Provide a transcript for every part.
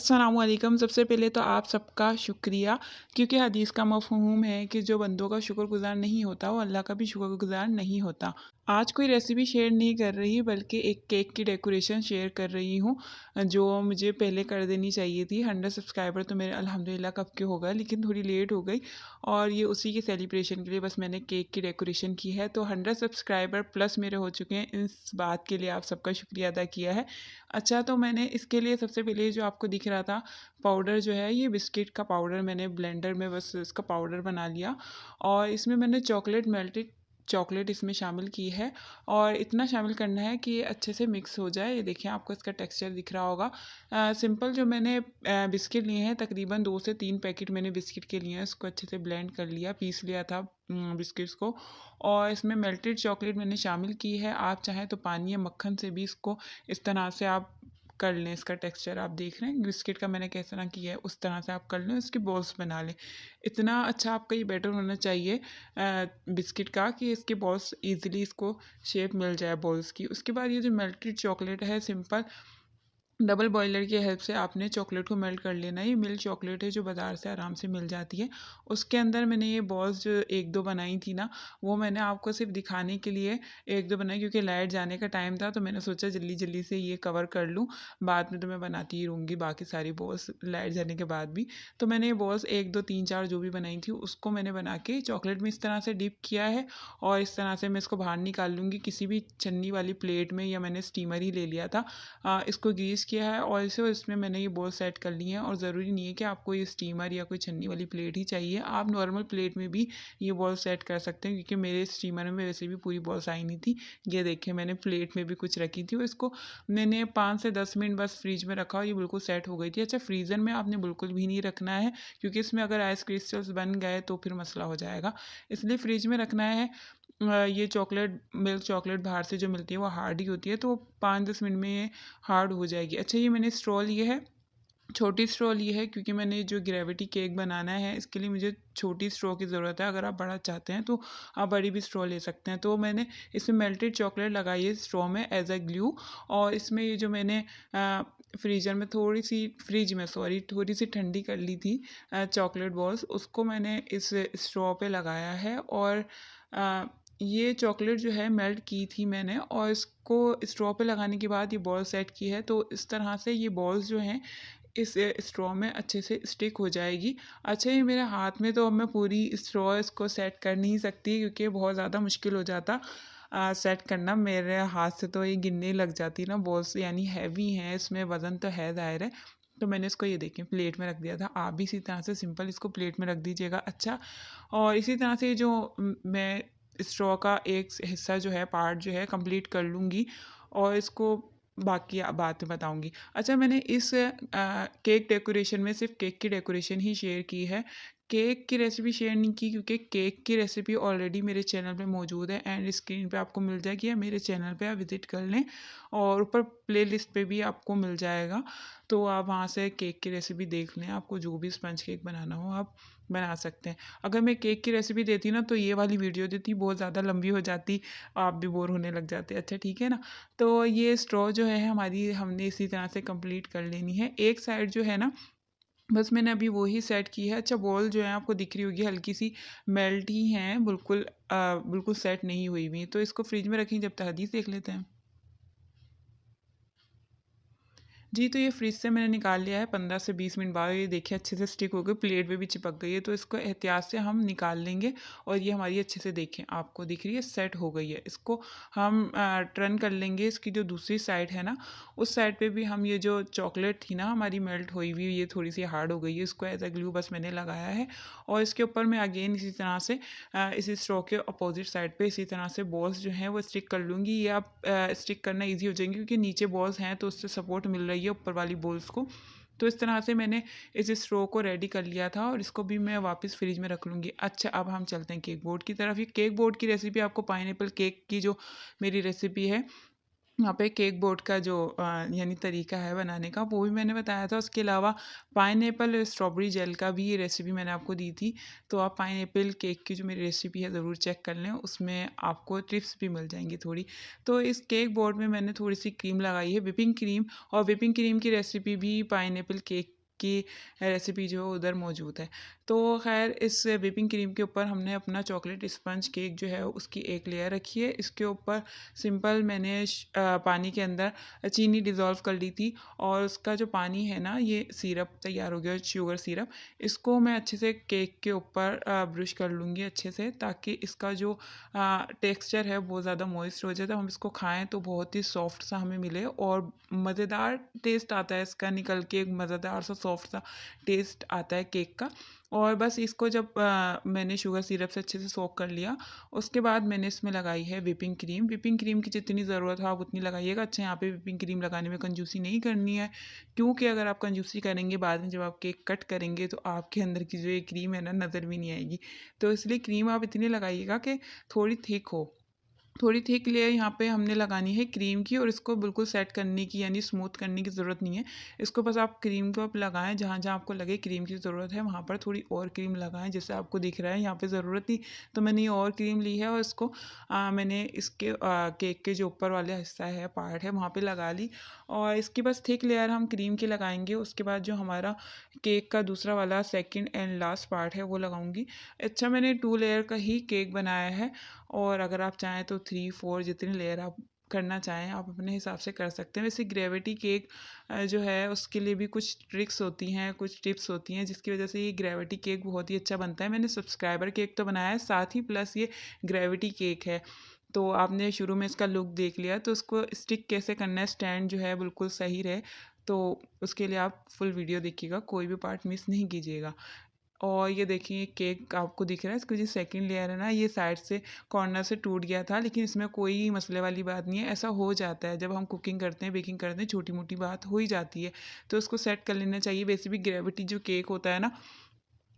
अस्सलामुअलैकुम। सबसे पहले तो आप सबका शुक्रिया, क्योंकि हदीस का मफ़हूम है कि जो बंदों का शुक्रगुज़ार नहीं होता, वो अल्लाह का भी शुक्रगुज़ार नहीं होता। आज कोई रेसिपी शेयर नहीं कर रही, बल्कि एक केक की डेकोरेशन शेयर कर रही हूँ, जो मुझे पहले कर देनी चाहिए थी। 100 सब्सक्राइबर तो मेरे अल्हम्दुलिल्लाह कब के हो गए, लेकिन थोड़ी लेट हो गई और ये उसी के सेलिब्रेशन के लिए बस मैंने केक की डेकोरेशन की है। तो 100 सब्सक्राइबर प्लस मेरे हो चुके हैं। इस बात के लिए आप सबका शुक्रिया अदा किया है। अच्छा, तो मैंने इसके लिए सबसे पहले जो आपको दिख रहा था पाउडर, जो है ये बिस्किट का पाउडर, मैंने ब्लेंडर में बस इसका पाउडर बना लिया और इसमें मैंने चॉकलेट, मेल्टेड चॉकलेट इसमें शामिल की है और इतना शामिल करना है कि ये अच्छे से मिक्स हो जाए। ये देखिए, आपको इसका टेक्सचर दिख रहा होगा। सिंपल जो मैंने बिस्किट लिए हैं, तकरीबन 2 से 3 पैकेट मैंने बिस्किट के लिए हैं। इसको अच्छे से ब्लेंड कर लिया, पीस लिया था बिस्किट्स को, और इसमें मेल्टेड चॉकलेट मैंने शामिल की है। आप चाहें तो पानी या मक्खन से भी इसको इस तरह से आप कर लें। इसका टेक्सचर आप देख रहे हैं बिस्किट का मैंने किस तरह किया है, उस तरह से आप कर लें, इसकी बॉल्स बना लें। इतना अच्छा आपका ये बैटर होना चाहिए बिस्किट का, कि इसकी बॉल्स ईज़िली इसको शेप मिल जाए बॉल्स की। उसके बाद ये जो मेल्टेड चॉकलेट है, सिंपल डबल बॉयलर की हेल्प से आपने चॉकलेट को मेल्ट कर लेना है। ये मिल्क चॉकलेट है जो बाज़ार से आराम से मिल जाती है। उसके अंदर मैंने ये बॉल्स जो 1-2 बनाई थी ना, वो मैंने आपको सिर्फ दिखाने के लिए 1-2 बनाई, क्योंकि लाइट जाने का टाइम था, तो मैंने सोचा जल्दी-जल्दी से ये कवर कर लूँ। बाद में तो मैं बनाती ही रहूँगी बाकी सारी बॉल्स लाइट जाने के बाद भी। तो मैंने ये बॉल्स 1, 2, 3, 4 जो भी बनाई थी, उसको मैंने बना के चॉकलेट में इस तरह से डिप किया है और इस तरह से मैं इसको बाहर निकाल लूँगी किसी भी छन्नी वाली प्लेट में, या मैंने स्टीमर ही ले लिया था। इसको ग्रीस किया है ऑयल से और इसमें मैंने ये बॉल सेट कर ली है। और ज़रूरी नहीं है कि आपको ये स्टीमर या कोई छन्नी वाली प्लेट ही चाहिए, आप नॉर्मल प्लेट में भी ये बॉल सेट कर सकते हैं, क्योंकि मेरे स्टीमर में वैसे भी पूरी बॉल्स आई नहीं थी। ये देखिए, मैंने प्लेट में भी कुछ रखी थी और इसको मैंने 5 से 10 मिनट बस फ्रिज में रखा और ये बिल्कुल सेट हो गई थी। अच्छा, फ्रीज़र में आपने बिल्कुल भी नहीं रखना है, क्योंकि इसमें अगर आइस क्रिस्टल्स बन गए तो फिर मसला हो जाएगा, इसलिए फ्रिज में रखना है। ये चॉकलेट, मिल्क चॉकलेट बाहर से जो मिलती है वो हार्ड ही होती है, तो 5-10 मिनट में ये हार्ड हो जाएगी। अच्छा, ये मैंने स्ट्रॉ ली है, छोटी स्ट्रॉ ली है, क्योंकि मैंने जो ग्रेविटी केक बनाना है इसके लिए मुझे छोटी स्ट्रॉ की ज़रूरत है। अगर आप बड़ा चाहते हैं तो आप बड़ी भी स्ट्रॉ ले सकते हैं। तो मैंने इसमें मेल्टेड चॉकलेट लगाई है स्ट्रॉ में एज अ ग्लू, और इसमें ये जो मैंने फ्रीजर में थोड़ी सी ठंडी कर ली थी चॉकलेट बॉल्स, उसको मैंने इस स्ट्रॉ पे लगाया है। और ये चॉकलेट जो है मेल्ट की थी मैंने, और इसको स्ट्रॉ पे लगाने के बाद ये बॉल सेट की है, तो इस तरह से ये बॉल्स जो हैं इस स्ट्रॉ में अच्छे से स्टिक हो जाएगी। अच्छा, ये मेरे हाथ में तो अब मैं पूरी स्ट्रॉ इसको सेट कर नहीं सकती, क्योंकि बहुत ज़्यादा मुश्किल हो जाता सेट करना। मेरे हाथ से तो ये गिनने लग जाती ना बॉल्स, यानी हैवी हैं, इसमें वज़न तो है ज़ाहिर है। तो मैंने इसको ये देखें प्लेट में रख दिया था। आप भी इसी तरह से सिंपल इसको प्लेट में रख दीजिएगा। अच्छा, और इसी तरह से जो मैं स्ट्रॉ का एक हिस्सा जो है, पार्ट जो है, कंप्लीट कर लूँगी और इसको बाकी बात में बताऊँगी। अच्छा, मैंने इस केक डेकोरेशन में सिर्फ़ केक की डेकोरेशन ही शेयर की है। केक की रेसिपी शेयर नहीं की, क्योंकि केक की रेसिपी ऑलरेडी मेरे चैनल पे मौजूद है, एंड स्क्रीन पे आपको मिल जाएगी, या मेरे चैनल पे आप विज़िट कर लें और ऊपर प्लेलिस्ट पे भी आपको मिल जाएगा। तो आप वहाँ से केक की रेसिपी देख लें, आपको जो भी स्पंज केक बनाना हो आप बना सकते हैं। अगर मैं केक की रेसिपी देती ना, तो ये वाली वीडियो देती बहुत ज़्यादा लंबी हो जाती, आप भी बोर होने लग जाते। अच्छा, ठीक है ना? तो ये स्ट्रॉ जो है हमारी, हमने इसी तरह से कंप्लीट कर लेनी है। एक साइड जो है ना, बस मैंने अभी वो ही सेट की है। अच्छा, बॉल जो है आपको दिख रही होगी हल्की सी मेल्ट ही हैं, बिल्कुल सेट नहीं हुई हुई। तो इसको फ्रिज में रखें, जब तक हदीस देख लेते हैं। जी, तो ये फ्रिज से मैंने निकाल लिया है। 15 से 20 मिनट बाद ये देखिए अच्छे से स्टिक हो गई, प्लेट पे भी चिपक गई है, तो इसको एहतियात से हम निकाल लेंगे। और ये हमारी अच्छे से देखें, आपको दिख रही है सेट हो गई है। इसको हम टर्न कर लेंगे। इसकी जो दूसरी साइड है ना, उस साइड पे भी हम ये जो चॉकलेट थी ना हमारी मेल्ट हुई हुई, ये थोड़ी सी हार्ड हो गई है, इसको एज अ ग्लू बस मैंने लगाया है। और इसके ऊपर मैं अगेन इसी तरह से इसी स्ट्रॉ के अपोजिट साइड पे इसी तरह से बॉल्स जो हैं वो स्टिक कर लूँगी। ये आप स्टिक करना ईजी हो जाएंगे, क्योंकि नीचे बॉल्स हैं तो उससे सपोर्ट मिल रही है ऊपर वाली बॉल्स को। तो इस तरह से मैंने इस स्ट्रो को रेडी कर लिया था, और इसको भी मैं वापस फ्रिज में रख लूँगी। अच्छा, अब हम चलते हैं केक बोर्ड की तरफ। ये केक बोर्ड की रेसिपी आपको पाइनएप्पल केक की जो मेरी रेसिपी है, यहाँ पे केक बोर्ड का जो यानी तरीका है बनाने का वो भी मैंने बताया था। उसके अलावा पाइनएप्पल स्ट्रॉबेरी जेल का भी ये रेसिपी मैंने आपको दी थी। तो आप पाइनएप्पल केक की जो मेरी रेसिपी है ज़रूर चेक कर लें, उसमें आपको टिप्स भी मिल जाएँगी थोड़ी। तो इस केक बोर्ड में मैंने थोड़ी-सी क्रीम लगाई है, व्हिपिंग क्रीम, और व्हिपिंग क्रीम की रेसिपी भी पाइनएप्पल केक की रेसिपी जो है उधर मौजूद है। तो ख़ैर इस व्हिपिंग क्रीम के ऊपर हमने अपना चॉकलेट स्पंज केक जो है उसकी एक लेयर रखी है। इसके ऊपर सिंपल मैंने पानी के अंदर चीनी डिज़ोल्व कर ली थी, और उसका जो पानी है ना, ये सिरप तैयार हो गया, शुगर सिरप। इसको मैं अच्छे से केक के ऊपर ब्रश कर लूँगी अच्छे से, ताकि इसका जो टेक्सचर है बहुत ज़्यादा मॉइस्ट हो जाए, तो हम इसको खाएँ तो बहुत ही सॉफ्ट सा हमें मिले, और मज़ेदार टेस्ट आता है इसका निकल के, एक मज़ेदार सा सॉफ्ट सा टेस्ट आता है केक का। और बस इसको जब मैंने शुगर सिरप से अच्छे से सोक कर लिया, उसके बाद मैंने इसमें लगाई है व्हिपिंग क्रीम। व्हिपिंग क्रीम की जितनी ज़रूरत हो आप उतनी लगाइएगा। अच्छा, यहाँ पे व्हिपिंग क्रीम लगाने में कंजूसी नहीं करनी है, क्योंकि अगर आप कंजूसी करेंगे बाद में जब आप केक कट करेंगे तो आपके अंदर की जो ये क्रीम है ना, नज़र भी नहीं आएगी। तो इसलिए क्रीम आप इतनी लगाइएगा कि थोड़ी थिक हो। थोड़ी थिक लेयर यहाँ पे हमने लगानी है क्रीम की, और इसको बिल्कुल सेट करने की यानी स्मूथ करने की ज़रूरत नहीं है। इसको बस आप क्रीम को आप लगाएँ, जहाँ-जहाँ आपको लगे क्रीम की ज़रूरत है वहाँ पर थोड़ी और क्रीम लगाएँ, जैसे आपको दिख रहा है यहाँ पे ज़रूरत थी, तो मैंने ये और क्रीम ली है, और इसको मैंने इसके केक के जो ऊपर वाला हिस्सा है, पार्ट है, वहाँ पे लगा ली, और इसकी बस थिक लेयर हम क्रीम की लगाएँगे। उसके बाद जो हमारा केक का दूसरा वाला सेकंड एंड लास्ट पार्ट है वो लगाऊँगी। अच्छा, मैंने 2 लेयर का ही केक बनाया है, और अगर आप चाहें तो 3-4 जितनी लेयर आप करना चाहें आप अपने हिसाब से कर सकते हैं। वैसे ग्रेविटी केक जो है उसके लिए भी कुछ ट्रिक्स होती हैं, कुछ टिप्स होती हैं, जिसकी वजह से ये ग्रेविटी केक बहुत ही अच्छा बनता है। मैंने सब्सक्राइबर केक तो बनाया है, साथ ही प्लस ये ग्रेविटी केक है। तो आपने शुरू में इसका लुक देख लिया, तो उसको स्टिक कैसे करना है, स्टैंड जो है बिल्कुल सही रहे, तो उसके लिए आप फुल वीडियो देखिएगा, कोई भी पार्ट मिस नहीं कीजिएगा। और ये देखिए केक आपको दिख रहा है, इसकी जो सेकंड लेयर है ना, ये साइड से कॉर्नर से टूट गया था, लेकिन इसमें कोई मसले वाली बात नहीं है। ऐसा हो जाता है जब हम कुकिंग करते हैं, बेकिंग करते हैं, छोटी मोटी बात हो ही जाती है, तो उसको सेट कर लेना चाहिए। वैसे भी ग्रेविटी जो केक होता है ना,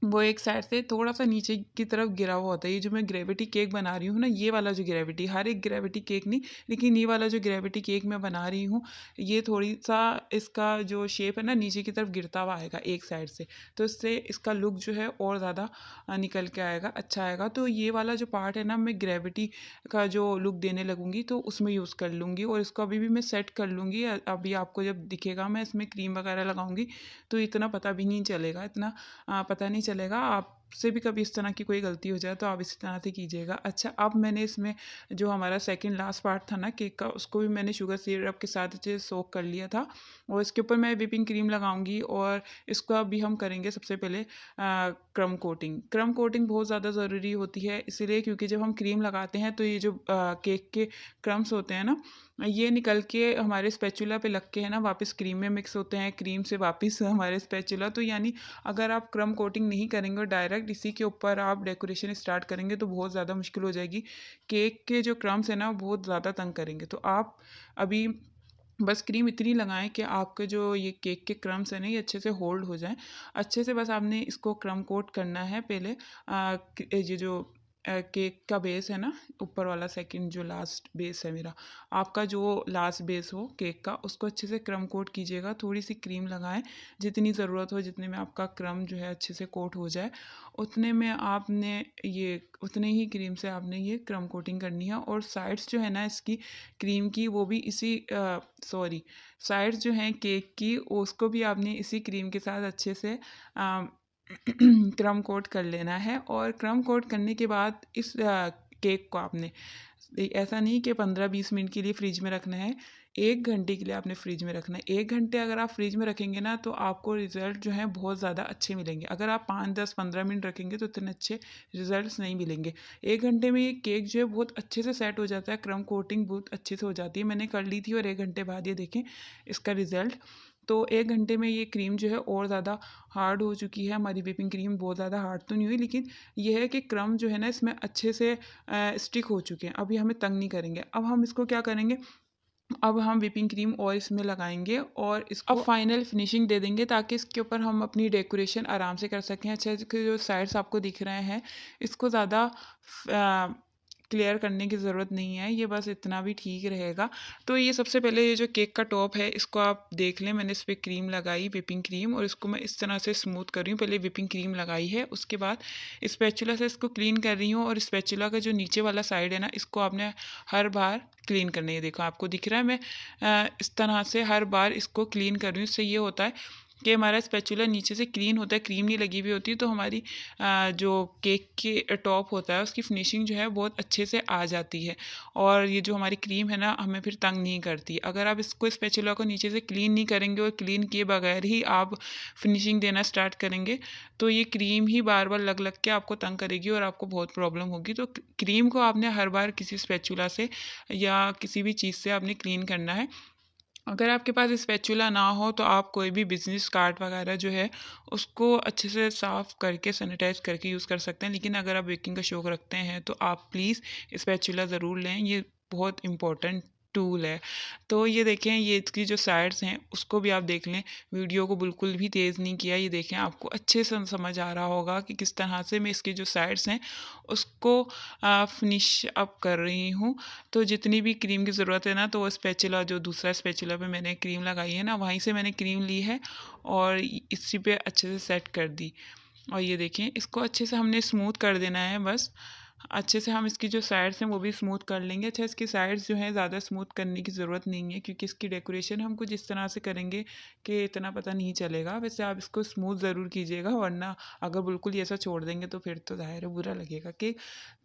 वो एक साइड से थोड़ा-सा नीचे की तरफ गिरा हुआ होता है। ये जो मैं ग्रेविटी केक बना रही हूँ ना, ये वाला जो ग्रेविटी, हर एक ग्रेविटी केक नहीं, लेकिन ये वाला जो ग्रेविटी केक मैं बना रही हूँ, ये थोड़ी-सा इसका जो शेप है ना, नीचे की तरफ गिरता हुआ आएगा एक साइड से। तो इससे इसका लुक जो है और ज़्यादा निकल के आएगा, अच्छा आएगा। तो ये वाला जो पार्ट है ना, मैं ग्रेविटी का जो लुक देने लगूँगी तो उसमें यूज़ कर लूँगी, और इसको अभी भी मैं सेट कर लूँगी। अभी आपको जब दिखेगा मैं इसमें क्रीम वगैरह लगाऊँगी, तो इतना पता भी नहीं चलेगा, इतना पता नहीं चलेगा। आपसे भी कभी इस तरह की कोई गलती हो जाए तो आप इसी तरह से कीजिएगा। अच्छा, अब मैंने इसमें जो हमारा सेकंड लास्ट पार्ट था ना केक का, उसको भी मैंने शुगर सिरप के साथ अच्छे से सोक कर लिया था, और इसके ऊपर मैं व्हिपिंग क्रीम लगाऊंगी, और इसको अभी हम करेंगे सबसे पहले क्रम कोटिंग। क्रम कोटिंग बहुत ज़्यादा ज़रूरी होती है, इसीलिए क्योंकि जब हम क्रीम लगाते हैं तो ये जो केक के क्रम्स होते हैं ना, ये निकल के हमारे स्पैचुला पे लग के है ना, वापस क्रीम में मिक्स होते हैं, क्रीम से वापस हमारे स्पैचुला। तो यानी अगर आप क्रम कोटिंग नहीं करेंगे और डायरेक्ट इसी के ऊपर आप डेकोरेशन स्टार्ट करेंगे तो बहुत ज़्यादा मुश्किल हो जाएगी। केक के जो क्रम्स हैं ना, वो बहुत ज़्यादा तंग करेंगे। तो आप अभी बस क्रीम इतनी लगाएं कि आपके जो ये केक के क्रम्स हैं ना, ये अच्छे से होल्ड हो जाएं। अच्छे से बस आपने इसको क्रम कोट करना है पहले। ये जो केक का बेस है ना, ऊपर वाला सेकंड जो लास्ट बेस है मेरा, आपका जो लास्ट बेस हो केक का, उसको अच्छे से क्रम कोट कीजिएगा। थोड़ी सी क्रीम लगाएं, जितनी ज़रूरत हो, जितने में आपका क्रम जो है अच्छे से कोट हो जाए, उतने में आपने ये उतने ही क्रीम से आपने ये क्रम कोटिंग करनी है। और साइड्स जो है ना इसकी क्रीम की, वो भी इसी सॉरी साइड्स जो हैं केक की, उसको भी आपने इसी क्रीम के साथ अच्छे से क्रम कोट कर लेना है। और क्रम कोट करने के बाद इस केक को आपने ऐसा नहीं कि 15-20 मिनट के लिए फ्रिज में रखना है, 1 घंटे के लिए आपने फ्रिज में रखना है। 1 घंटे अगर आप फ्रिज में रखेंगे ना, तो आपको रिज़ल्ट जो है बहुत ज़्यादा अच्छे मिलेंगे। अगर आप 5-10-15 मिनट रखेंगे तो इतने अच्छे रिज़ल्ट्स नहीं मिलेंगे। 1 घंटे में ये केक जो है बहुत अच्छे से सेट हो जाता है, क्रम कोटिंग बहुत अच्छे से हो जाती है। मैंने कर ली थी, और 1 घंटे बाद ये देखें इसका रिज़ल्ट। तो 1 घंटे में ये क्रीम जो है और ज़्यादा हार्ड हो चुकी है। हमारी व्हिपिंग क्रीम बहुत ज़्यादा हार्ड तो नहीं हुई, लेकिन ये है कि क्रम जो है ना इसमें अच्छे से स्टिक हो चुके हैं। अभी हमें तंग नहीं करेंगे। अब हम इसको क्या करेंगे, अब हम व्हिपिंग क्रीम और इसमें लगाएंगे, और इसको अब फाइनल फिनिशिंग दे देंगे, ताकि इसके ऊपर हम अपनी डेकोरेशन आराम से कर सकें। अच्छा, इसके जो साइड्स आपको दिख रहे हैं, इसको ज़्यादा क्लियर करने की ज़रूरत नहीं है, ये बस इतना भी ठीक रहेगा। तो ये सबसे पहले ये जो केक का टॉप है इसको आप देख लें, मैंने इस पे क्रीम लगाई, व्हिपिंग क्रीम, और इसको मैं इस तरह से स्मूथ कर रही हूँ। पहले व्हिपिंग क्रीम लगाई है, उसके बाद स्पैचुला से इसको क्लीन कर रही हूँ, और स्पैचुला का जो नीचे वाला साइड है ना, इसको आपने हर बार क्लीन करना है। देखो आपको दिख रहा है, मैं इस तरह से हर बार इसको क्लीन कर रही हूँ। इससे ये होता है कि हमारा स्पैचुला नीचे से क्लीन होता है, क्रीम नहीं लगी हुई होती, तो हमारी जो केक के टॉप होता है उसकी फिनिशिंग जो है बहुत अच्छे से आ जाती है, और ये जो हमारी क्रीम है ना हमें फिर तंग नहीं करती। अगर आप इसको स्पैचुला को नीचे से क्लीन नहीं करेंगे और क्लीन किए बगैर ही आप फिनिशिंग देना स्टार्ट करेंगे, तो ये क्रीम ही बार बार लग लग के आपको तंग करेगी और आपको बहुत प्रॉब्लम होगी। तो क्रीम को आपने हर बार किसी स्पैचुला से या किसी भी चीज़ से आपने क्लीन करना है। अगर आपके पास स्पैचुला ना हो तो आप कोई भी बिजनेस कार्ड वगैरह जो है उसको अच्छे से साफ़ करके सैनिटाइज करके यूज़ कर सकते हैं। लेकिन अगर आप बेकिंग का शौक़ रखते हैं तो आप प्लीज़ स्पैचुला ज़रूर लें, ये बहुत इम्पोर्टेंट टूल है। तो ये देखें, ये इसकी जो साइड्स हैं उसको भी आप देख लें, वीडियो को बिल्कुल भी तेज़ नहीं किया। ये देखें, आपको अच्छे से समझ आ रहा होगा कि किस तरह से मैं इसकी जो साइड्स हैं उसको फिनिश अप कर रही हूँ। तो जितनी भी क्रीम की ज़रूरत है ना, तो वो स्पैचुला, जो दूसरा स्पैचुला पे मैंने क्रीम लगाई है ना, वहीं से मैंने क्रीम ली है और इसी पे अच्छे से सेट कर दी। और ये देखें, इसको अच्छे से हमने स्मूथ कर देना है। बस अच्छे से हम इसकी जो साइड्स हैं वो भी स्मूथ कर लेंगे। अच्छा, इसकी साइड्स जो हैं ज़्यादा स्मूथ करने की ज़रूरत नहीं है, क्योंकि इसकी डेकोरेशन हम कुछ इस तरह से करेंगे कि इतना पता नहीं चलेगा। वैसे आप इसको स्मूथ ज़रूर कीजिएगा, वरना अगर बिल्कुल ही ऐसा छोड़ देंगे तो फिर तो ज़ाहिर है बुरा लगेगा। कि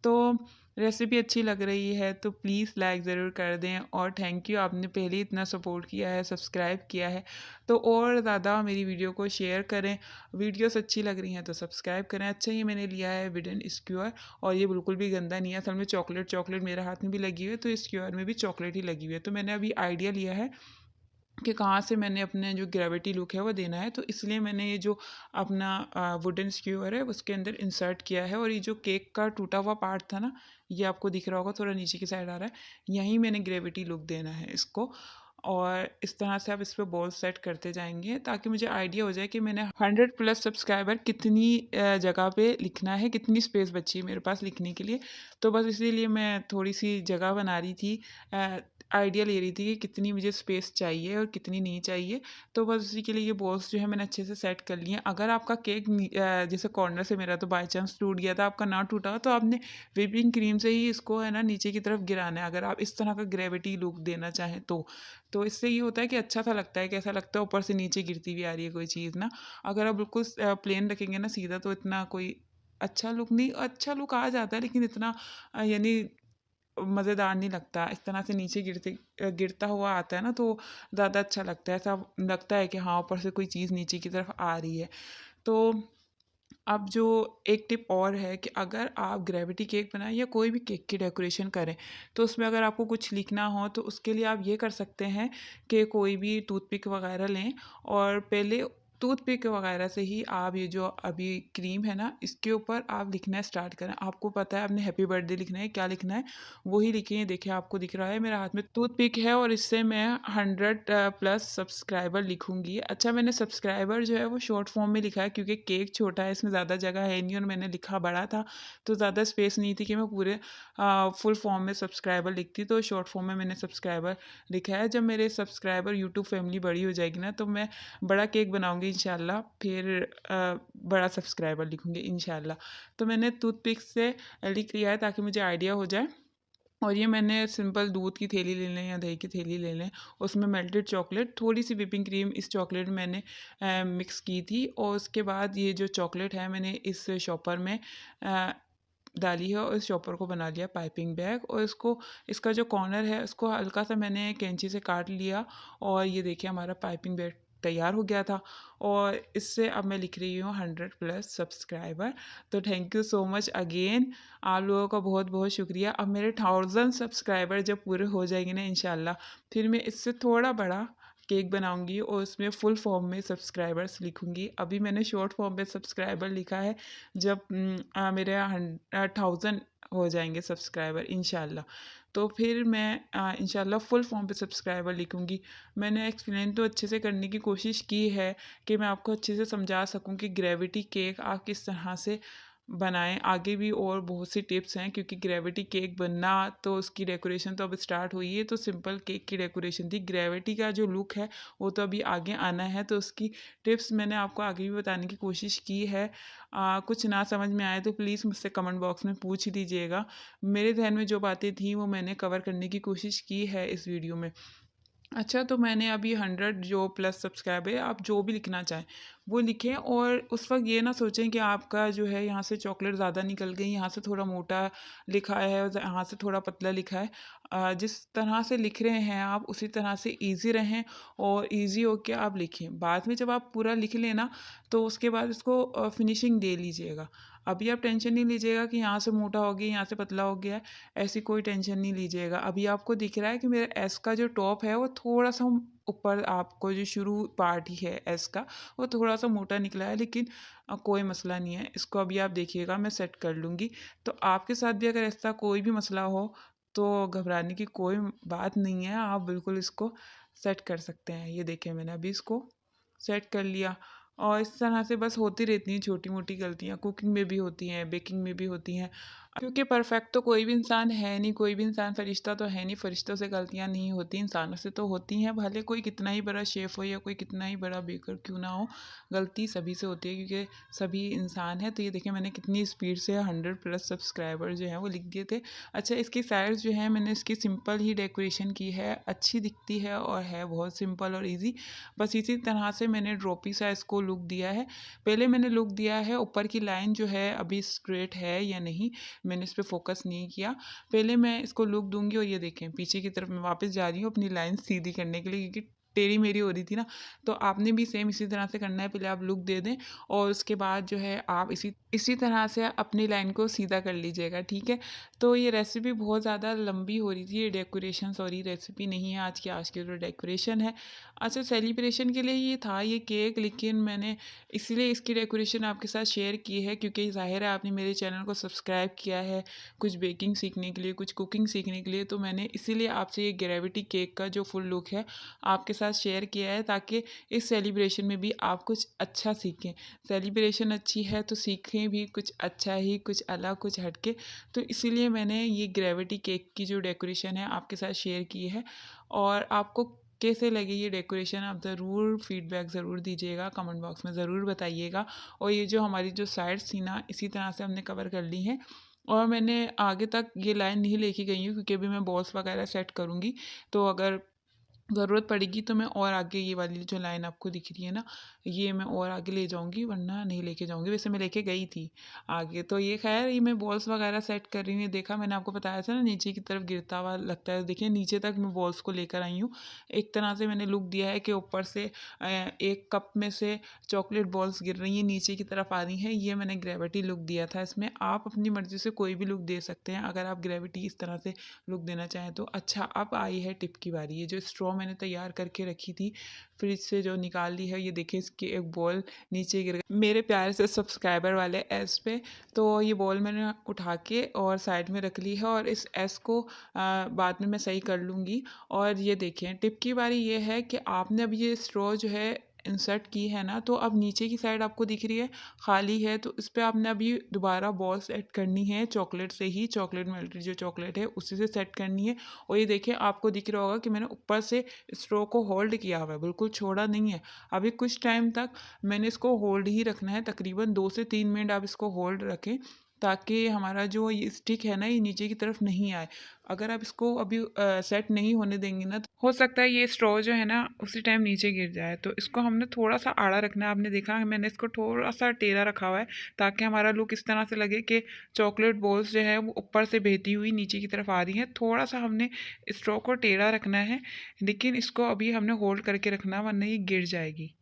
तो रेसिपी अच्छी लग रही है तो प्लीज़ लाइक ज़रूर कर दें, और थैंक यू, आपने पहले ही इतना सपोर्ट किया है, सब्सक्राइब किया है, तो और ज़्यादा मेरी वीडियो को शेयर करें। वीडियोस अच्छी लग रही हैं तो सब्सक्राइब करें। अच्छा, ये मैंने लिया है वुडन स्क्यूअर, और ये बिल्कुल भी गंदा नहीं है। असल में चॉकलेट चॉकलेट मेरे हाथ में भी लगी हुई है, तो स्क्यूअर में भी चॉकलेट ही लगी हुई है। तो मैंने अभी आइडिया लिया है कि कहाँ से मैंने अपने जो ग्रेविटी लुक है वो देना है, तो इसलिए मैंने ये जो अपना वुडन स्क्यूअर है उसके अंदर इंसर्ट किया है। और ये जो केक का टूटा हुआ पार्ट था ना, ये आपको दिख रहा होगा, थोड़ा नीचे की साइड आ रहा है, यहीं मैंने ग्रेविटी लुक देना है इसको। और इस तरह से आप इस पर बॉल सेट करते जाएंगे ताकि मुझे आइडिया हो जाए कि मैंने 100+ सब्सक्राइबर कितनी जगह पे लिखना है, कितनी स्पेस बची है मेरे पास लिखने के लिए। तो बस इसीलिए मैं थोड़ी सी जगह बना रही थी, आइडिया ले रही थी कि कितनी मुझे स्पेस चाहिए और कितनी नहीं चाहिए। तो बस उसी के लिए ये बॉल्स जो है मैंने अच्छे से सेट कर लिए हैं। अगर आपका केक जैसे कॉर्नर से मेरा तो बाई चांस टूट गया था, आपका ना टूटा हो, तो आपने व्हिपिंग क्रीम से ही इसको है ना नीचे की तरफ गिराना है, अगर आप इस तरह का ग्रेविटी लुक देना चाहें तो इससे ये होता है कि अच्छा सा लगता है, कैसा लगता है ऊपर से नीचे गिरती हुई आ रही है कोई चीज़ ना। अगर आप बिल्कुल प्लेन रखेंगे ना सीधा, तो इतना कोई अच्छा लुक नहीं, अच्छा लुक आ जाता है लेकिन इतना यानी मज़ेदार नहीं लगता। इस तरह से नीचे गिरता हुआ आता है ना, तो ज़्यादा अच्छा लगता है। ऐसा लगता है कि हाँ, ऊपर से कोई चीज़ नीचे की तरफ आ रही है। तो अब जो एक टिप और है कि अगर आप ग्रेविटी केक बनाएं या कोई भी केक की डेकोरेशन करें, तो उसमें अगर आपको कुछ लिखना हो तो उसके लिए आप ये कर सकते हैं कि कोई भी टूथपिक वगैरह लें, और पहले टूथपिक वगैरह से ही आप ये जो अभी क्रीम है ना, इसके ऊपर आप लिखना स्टार्ट करें। आपको पता है आपने हैप्पी बर्थडे लिखना है, क्या लिखना है वही लिखिए। देखिए, आपको दिख रहा है मेरे हाथ में टूथपिक है, और इससे मैं 100+ सब्सक्राइबर लिखूंगी। अच्छा, मैंने सब्सक्राइबर जो है वो शॉर्ट फॉर्म में लिखा है, क्योंकि केक छोटा है, इसमें ज़्यादा जगह है नहीं, और मैंने लिखा बड़ा था तो ज़्यादा स्पेस नहीं थी कि मैं पूरे फुल फॉर्म में सब्सक्राइबर लिखती, तो शॉर्ट फॉर्म में मैंने सब्सक्राइबर लिखा है। जब मेरे सब्सक्राइबर यूट्यूब फैमिली बड़ी हो जाएगी ना, तो मैं बड़ा केक बनाऊंगी इंशाल्लाह, फिर बड़ा सब्सक्राइबर लिखूंगी इंशाल्लाह। तो मैंने टूथपिक से लिख लिया है ताकि मुझे आइडिया हो जाए। और ये मैंने सिंपल दूध की थैली ले लें या दही की थैली ले लें, उसमें मेल्टेड चॉकलेट, थोड़ी सी व्हिपिंग क्रीम इस चॉकलेट में मैंने मिक्स की थी, और उसके बाद ये जो चॉकलेट है मैंने इस शॉपर में डाली है, और इस चॉपर को बना लिया पाइपिंग बैग, और इसको, इसका जो कॉर्नर है उसको हल्का सा मैंने कैंची से काट लिया, और ये देखिए हमारा पाइपिंग बैग तैयार हो गया था। और इससे अब मैं लिख रही हूँ 100+ सब्सक्राइबर। तो thank you so much again, आप लोगों का बहुत बहुत शुक्रिया। अब मेरे 1000 सब्सक्राइबर जब पूरे हो जाएंगे ना इंशाल्लाह, फिर मैं इससे थोड़ा बड़ा केक बनाऊंगी और उसमें फुल फॉर्म में सब्सक्राइबर्स लिखूंगी। अभी मैंने शॉर्ट फॉर्म में सब्सक्राइबर लिखा है, जब मेरे 1000 हो जाएंगे सब्सक्राइबर इंशाल्लाह, तो फिर मैं इंशाल्लाह फुल फॉर्म पे सब्सक्राइबर लिखूंगी। मैंने एक्सप्लेन तो अच्छे से करने की कोशिश की है कि मैं आपको अच्छे से समझा सकूं कि ग्रेविटी केक आप किस तरह से बनाएं। आगे भी और बहुत सी टिप्स हैं, क्योंकि ग्रेविटी केक बनना तो उसकी डेकोरेशन तो अब स्टार्ट हुई है। तो सिंपल केक की डेकोरेशन थी, ग्रेविटी का जो लुक है वो तो अभी आगे आना है। तो उसकी टिप्स मैंने आपको आगे भी बताने की कोशिश की है। कुछ ना समझ में आए तो प्लीज़ मुझसे कमेंट बॉक्स में पूछ लीजिएगा। मेरे ध्यान में जो बातें थी वो मैंने कवर करने की कोशिश की है इस वीडियो में। अच्छा, तो मैंने अभी 100 जो प्लस सब्सक्राइबर है, आप जो भी लिखना चाहें वो लिखें, और उस वक्त ये ना सोचें कि आपका जो है यहाँ से चॉकलेट ज़्यादा निकल गई, यहाँ से थोड़ा मोटा लिखा है और यहाँ से थोड़ा पतला लिखा है। जिस तरह से लिख रहे हैं आप उसी तरह से इजी रहें और इजी होके आप लिखें। बाद में जब आप पूरा लिख लेना तो उसके बाद इसको फिनिशिंग दे लीजिएगा। अभी आप टेंशन नहीं लीजिएगा कि यहाँ से मोटा हो गया, यहाँ से पतला हो गया, ऐसी कोई टेंशन नहीं लीजिएगा। अभी आपको दिख रहा है कि मेरा एस का जो टॉप है वो थोड़ा-सा ऊपर, आपको जो शुरू पार्ट ही है एस का, वो थोड़ा-सा मोटा निकला है, लेकिन कोई मसला नहीं है। इसको अभी आप देखिएगा, मैं सेट कर लूँगी। तो आपके साथ भी अगर ऐसा कोई भी मसला हो तो घबराने की कोई बात नहीं है, आप बिल्कुल इसको सेट कर सकते हैं। ये देखिए, मैंने अभी इसको सेट कर लिया। और इस तरह से बस होती रहती हैं छोटी-मोटी गलतियाँ, कुकिंग में भी होती हैं, बेकिंग में भी होती हैं। क्योंकि परफेक्ट तो कोई भी इंसान है नहीं, कोई भी इंसान फरिश्ता तो है नहीं, फरिश्तों से गलतियाँ नहीं होती, इंसानों से तो होती हैं। भले कोई कितना ही बड़ा शेफ़ हो या कोई कितना ही बड़ा बेकर क्यों ना हो, गलती सभी से होती है, क्योंकि सभी इंसान हैं। तो ये देखिए, मैंने कितनी स्पीड से 100 प्लस सब्सक्राइबर जो हैं वो लिख दिए थे। अच्छा, इसकी साइड्स जो है मैंने इसकी सिंपल ही डेकोरेशन की है, अच्छी दिखती है और है बहुत सिंपल और ईज़ी। बस इसी तरह से मैंने ड्रॉपी सा इसको लुक दिया है। पहले मैंने लुक दिया है ऊपर की लाइन जो है अभी स्ट्रेट है या नहीं, मैंने इस पे फ़ोकस नहीं किया। पहले मैं इसको लुक दूँगी, और ये देखें पीछे की तरफ मैं वापस जा रही हूँ अपनी लाइन सीधी करने के लिए, क्योंकि टेढ़ी मेढ़ी हो रही थी ना। तो आपने भी सेम इसी तरह से करना है, पहले आप लुक दे दें और उसके बाद जो है आप इसी इसी तरह से अपनी लाइन को सीधा कर लीजिएगा, ठीक है? तो ये रेसिपी बहुत ज़्यादा लंबी हो रही थी, ये डेकोरेशन, सॉरी रेसिपी नहीं है आज की जो डेकोरेशन है। अच्छा, सेलिब्रेशन के लिए ये था ये केक, लेकिन मैंने इसीलिए इसकी डेकोरेशन आपके साथ शेयर की है, क्योंकि ज़ाहिर है आपने मेरे चैनल को सब्सक्राइब किया है कुछ बेकिंग सीखने के लिए, कुछ कुकिंग सीखने के लिए। तो मैंने इसीलिए आपसे ये ग्रेविटी केक का जो फुल लुक है आपके साथ शेयर किया है, ताकि इस सेलिब्रेशन में भी आप कुछ अच्छा सीखें। सेलिब्रेशन अच्छी है तो सीखें भी कुछ अच्छा ही, कुछ अलग, कुछ हटके। तो इसीलिए मैंने ये ग्रेविटी केक की जो डेकोरेशन है आपके साथ शेयर की है। और आपको कैसे लगी ये डेकोरेशन, आप ज़रूर फीडबैक ज़रूर दीजिएगा, कमेंट बॉक्स में ज़रूर बताइएगा। और ये जो हमारी जो साइड्स थी ना, इसी तरह से हमने कवर कर ली हैं। और मैंने आगे तक ये लाइन नहीं लेके गई हूँ, क्योंकि अभी मैं बॉल्स वगैरह सेट करूँगी। तो अगर ज़रूरत पड़ेगी तो मैं और आगे ये वाली जो लाइन आपको दिख रही है ना, ये मैं और आगे ले जाऊँगी, वरना नहीं लेके जाऊँगी। वैसे मैं लेके गई थी आगे। तो ये ख़ैर, ये मैं बॉल्स वगैरह सेट कर रही हूँ। ये देखा, मैंने आपको बताया था ना नीचे की तरफ गिरता हुआ लगता है, देखिए नीचे तक मैं बॉल्स को लेकर आई हूँ। एक तरह से मैंने लुक दिया है कि ऊपर से एक कप में से चॉकलेट बॉल्स गिर रही हैं, नीचे की तरफ आ रही हैं। ये मैंने ग्रेविटी लुक दिया था इसमें। आप अपनी मर्ज़ी से कोई भी लुक दे सकते हैं, अगर आप ग्रेविटी इस तरह से लुक देना चाहें तो। अच्छा, अब आई है टिप की बारी। ये जो स्ट्रॉ मैंने तैयार करके रखी थी फ्रिज से, जो निकाल ली है, ये देखिए इसकी एक बॉल नीचे गिर गई मेरे प्यारे से सब्सक्राइबर वाले एस पे। तो ये बॉल मैंने उठा के और साइड में रख ली है, और इस एस को बाद में मैं सही कर लूँगी। और ये देखें, टिप की बारी ये है कि आपने अब ये स्ट्रॉ जो है इंसर्ट की है ना, तो अब नीचे की साइड आपको दिख रही है खाली है, तो इस पे आपने अभी दोबारा बॉल सेट करनी है चॉकलेट से ही, चॉकलेट मेल्टेड जो चॉकलेट है उसी से सेट करनी है। और ये देखिए, आपको दिख रहा होगा कि मैंने ऊपर से स्ट्रो को होल्ड किया हुआ है, बिल्कुल छोड़ा नहीं है। अभी कुछ टाइम तक मैंने इसको होल्ड ही रखना है, तकरीबन 2 से 3 मिनट आप इसको होल्ड रखें, ताकि हमारा जो ये स्टिक है ना, ये नीचे की तरफ नहीं आए। अगर आप इसको अभी सेट नहीं होने देंगे ना, तो हो सकता है ये स्ट्रॉ जो है ना उसी टाइम नीचे गिर जाए। तो इसको हमने थोड़ा सा आड़ा रखना है। आपने देखा है मैंने इसको थोड़ा सा टेढ़ा रखा हुआ है, ताकि हमारा लुक इस तरह से लगे कि चॉकलेट बॉल्स जो है वो ऊपर से बहती हुई नीचे की तरफ आ रही हैं। थोड़ा सा हमने स्ट्रॉ को टेढ़ा रखना है, लेकिन इसको अभी हमने होल्ड करके रखना, वरना ये गिर जाएगी।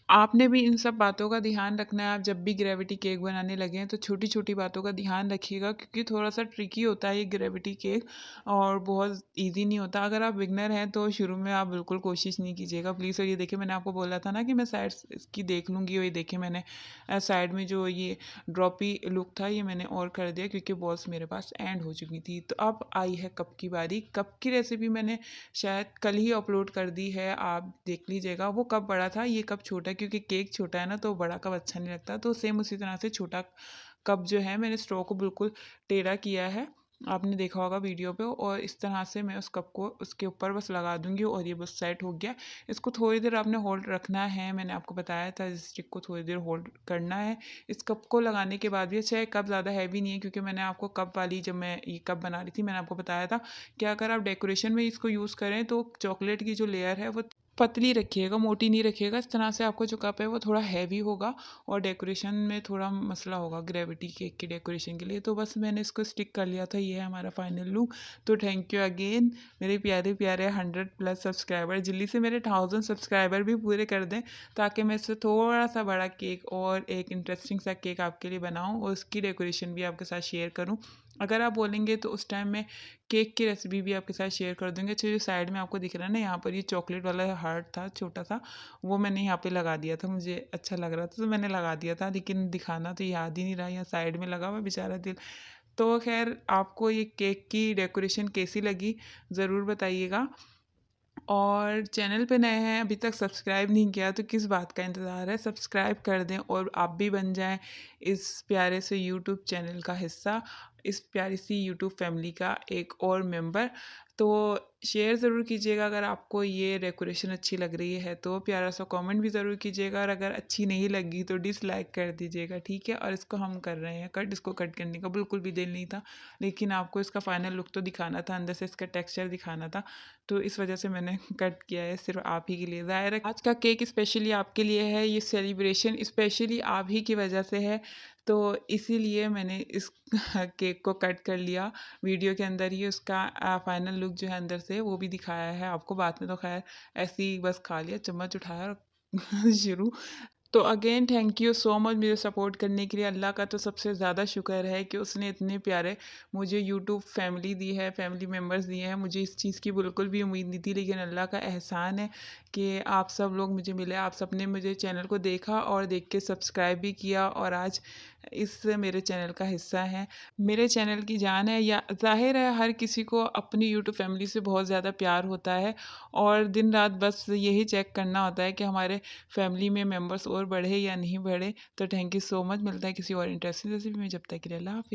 आपने भी इन सब बातों का ध्यान रखना है। आप जब भी ग्रेविटी केक बनाने लगे हैं तो छोटी छोटी बातों का ध्यान रखिएगा, क्योंकि थोड़ा सा ट्रिकी होता है ये ग्रेविटी केक, और बहुत इजी नहीं होता। अगर आप बिगनर हैं तो शुरू में आप बिल्कुल कोशिश नहीं कीजिएगा प्लीज़। और ये देखिए, मैंने आपको बोला था ना कि मैं साइड इसकी देख लूँगी, और ये देखिए मैंने साइड में जो ये ड्रॉपी लुक था ये मैंने और कर दिया, क्योंकि बॉल्स मेरे पास एंड हो चुकी थी। तो अब आई है कप की बारी। कप की रेसिपी मैंने शायद कल ही अपलोड कर दी है, आप देख लीजिएगा। वो कप बड़ा था, ये कप छोटा, क्योंकि केक छोटा है ना तो बड़ा कप अच्छा नहीं लगता। तो सेम उसी तरह से छोटा कप जो है मैंने स्ट्रॉ को बिल्कुल टेढ़ा किया है, आपने देखा होगा वीडियो पे, और इस तरह से मैं उस कप को उसके ऊपर बस लगा दूंगी और ये बस सेट हो गया। इसको थोड़ी देर आपने होल्ड रखना है, मैंने आपको बताया था इस स्टिक को थोड़ी देर होल्ड करना है। इस कप को लगाने के बाद भी अच्छा है, कप ज़्यादा हैवी नहीं है, क्योंकि मैंने आपको कप वाली, जब मैं ये कप बना रही थी मैंने आपको बताया था कि अगर आप डेकोरेशन में इसको यूज़ करें तो चॉकलेट की जो लेयर है वो पतली रखिएगा, मोटी नहीं रखिएगा। इस तरह से आपका जो कप है वो थोड़ा हैवी होगा और डेकोरेशन में थोड़ा मसला होगा ग्रेविटी केक की डेकोरेशन के लिए। तो बस मैंने इसको स्टिक कर लिया था, ये है हमारा फाइनल लुक। तो थैंक यू अगेन मेरे प्यारे प्यारे 100+ सब्सक्राइबर, जल्दी से मेरे 1000 सब्सक्राइबर भी पूरे कर दें, ताकि मैं इससे थोड़ा सा बड़ा केक और एक इंटरेस्टिंग सा केक आपके लिए बनाऊँ और उसकी डेकोरेशन भी आपके साथ शेयर करूँ। अगर आप बोलेंगे तो उस टाइम में केक की रेसिपी भी आपके साथ शेयर कर दूँगी। अच्छा, जो साइड में आपको दिख रहा है ना, यहाँ पर ये चॉकलेट वाला हार्ट था छोटा सा, वो मैंने यहाँ पे लगा दिया था, मुझे अच्छा लग रहा था तो मैंने लगा दिया था, लेकिन दिखाना तो याद ही नहीं रहा, यहाँ साइड में लगा हुआ बेचारा दिल। तो खैर, आपको ये केक की डेकोरेशन कैसी लगी ज़रूर बताइएगा, और चैनल पे नए हैं अभी तक सब्सक्राइब नहीं किया तो किस बात का इंतज़ार है, सब्सक्राइब कर दें और आप भी बन जाएं इस प्यारे से यूट्यूब चैनल का हिस्सा, इस प्यारी सी यूट्यूब फैमिली का एक और मेंबर। तो शेयर ज़रूर कीजिएगा अगर आपको ये डेकोरेशन अच्छी लग रही है तो, प्यारा सा कमेंट भी ज़रूर कीजिएगा, और अगर अच्छी नहीं लगी तो डिसलाइक कर दीजिएगा, ठीक है। और इसको हम कर रहे हैं कट, इसको कट करने का बिल्कुल भी दिल नहीं था, लेकिन आपको इसका फाइनल लुक तो दिखाना था, अंदर से इसका टेक्सचर दिखाना था, तो इस वजह से मैंने कट किया है सिर्फ आप ही के लिए। ज़ाहिर है आज का केक स्पेशली आपके लिए है, ये सेलिब्रेशन स्पेशली आप ही की वजह से है, तो इसीलिए मैंने इस केक को कट कर लिया। वीडियो के अंदर ही उसका फाइनल लुक जो है अंदर से वो भी दिखाया है आपको, बाद में तो खैर ऐसे ही बस खा लिया, चम्मच उठाया और शुरू। तो again thank you so much मुझे सपोर्ट करने के लिए। अल्लाह का तो सबसे ज़्यादा शुक्र है कि उसने इतने प्यारे मुझे यूट्यूब फैमिली दी है, फैमिली मेम्बर्स दिए हैं। मुझे इस चीज़ की बिल्कुल भी उम्मीद नहीं थी, लेकिन अल्लाह का एहसान है कि आप सब लोग मुझे मिले, आप सब ने मुझे चैनल को देखा और देख के सब्सक्राइब भी किया, और आज इस मेरे चैनल का हिस्सा हैं, मेरे चैनल की जान है। या ज़ाहिर है हर किसी को अपनी यूट्यूब फैमिली से बहुत ज़्यादा प्यार होता है, और दिन रात बस यही चेक करना होता है कि हमारे फैमिली में मेंबर्स और बढ़े या नहीं बढ़े। तो थैंक यू सो मच, मिलता है किसी और इंटरेस्टिंग रेसिपी में, जब तक के लिए अल्लाह हाफिज़।